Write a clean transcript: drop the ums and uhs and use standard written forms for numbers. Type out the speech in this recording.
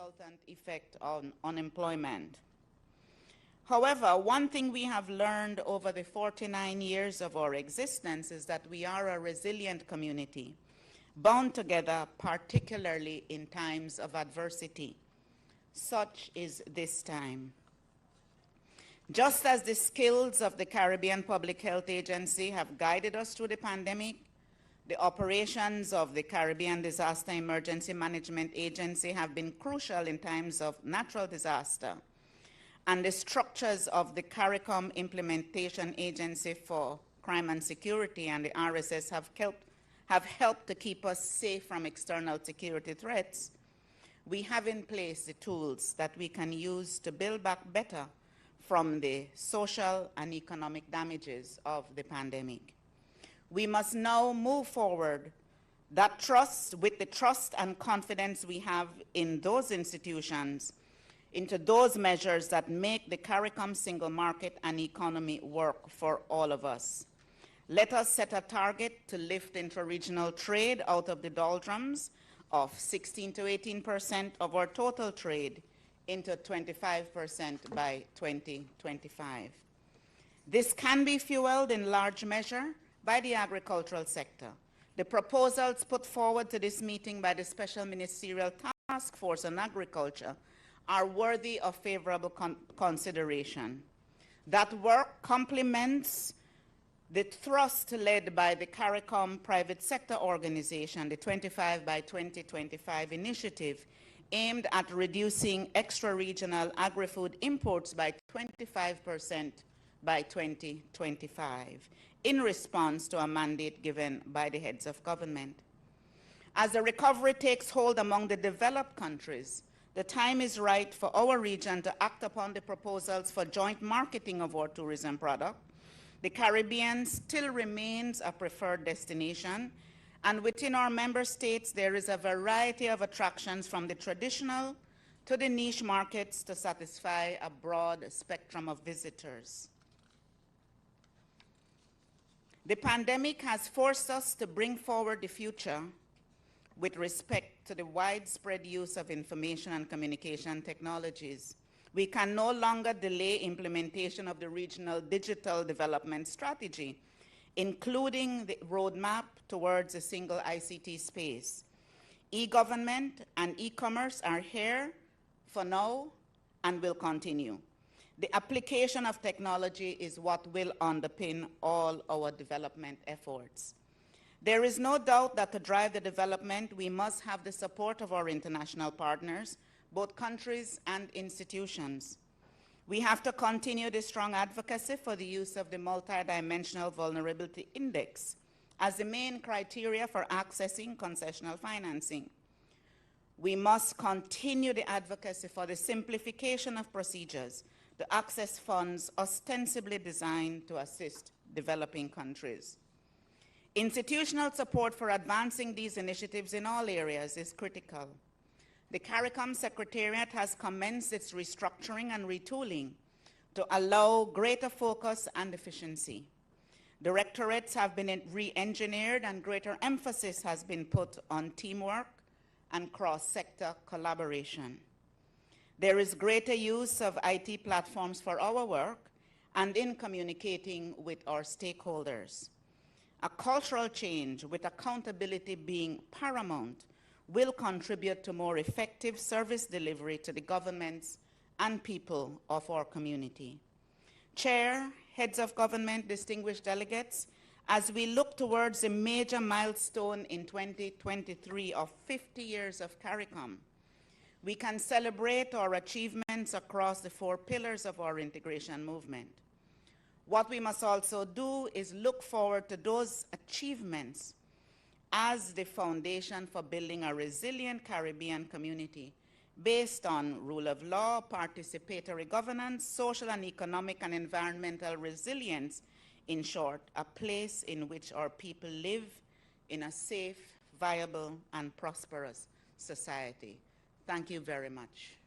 resultant effect on unemployment. However, one thing we have learned over the 49 years of our existence is that we are a resilient community, bound together particularly in times of adversity. Such is this time. Just as the skills of the Caribbean Public Health Agency have guided us through the pandemic, the operations of the Caribbean Disaster Emergency Management Agency have been crucial in times of natural disaster, and the structures of the CARICOM Implementation Agency for Crime and Security and the RSS have helped to keep us safe from external security threats. We have in place the tools that we can use to build back better from the social and economic damages of the pandemic. We must now move forward with the trust and confidence we have in those institutions into those measures that make the CARICOM single market and economy work for all of us. Let us set a target to lift intra-regional trade out of the doldrums of 16 to 18% of our total trade into 25% by 2025. This can be fueled in large measure by the agricultural sector. The proposals put forward to this meeting by the Special Ministerial Task Force on Agriculture are worthy of favorable consideration. That work complements the thrust led by the CARICOM private sector organization, the 25 by 2025 initiative, aimed at reducing extra-regional agri-food imports by 25% by 2025, in response to a mandate given by the heads of government. As the recovery takes hold among the developed countries, the time is right for our region to act upon the proposals for joint marketing of our tourism product. The Caribbean still remains a preferred destination, and within our member states, there is a variety of attractions from the traditional to the niche markets to satisfy a broad spectrum of visitors. The pandemic has forced us to bring forward the future with respect to the widespread use of information and communication technologies. We can no longer delay implementation of the regional digital development strategy, including the roadmap towards a single ICT space. E-government and e-commerce are here for now and will continue. The application of technology is what will underpin all our development efforts. There is no doubt that to drive the development, we must have the support of our international partners, both countries and institutions. We have to continue the strong advocacy for the use of the Multidimensional Vulnerability Index as the main criteria for accessing concessional financing. We must continue the advocacy for the simplification of procedures to access funds ostensibly designed to assist developing countries. Institutional support for advancing these initiatives in all areas is critical. The CARICOM Secretariat has commenced its restructuring and retooling to allow greater focus and efficiency. Directorates have been re-engineered and greater emphasis has been put on teamwork and cross-sector collaboration. There is greater use of IT platforms for our work and in communicating with our stakeholders. A cultural change with accountability being paramount will contribute to more effective service delivery to the governments and people of our community. Chair, heads of government, distinguished delegates, as we look towards a major milestone in 2023 of 50 years of CARICOM, we can celebrate our achievements across the 4 pillars of our integration movement. What we must also do is look forward to those achievements as the foundation for building a resilient Caribbean community based on rule of law, participatory governance, social and economic and environmental resilience, in short, a place in which our people live in a safe, viable, and prosperous society. Thank you very much.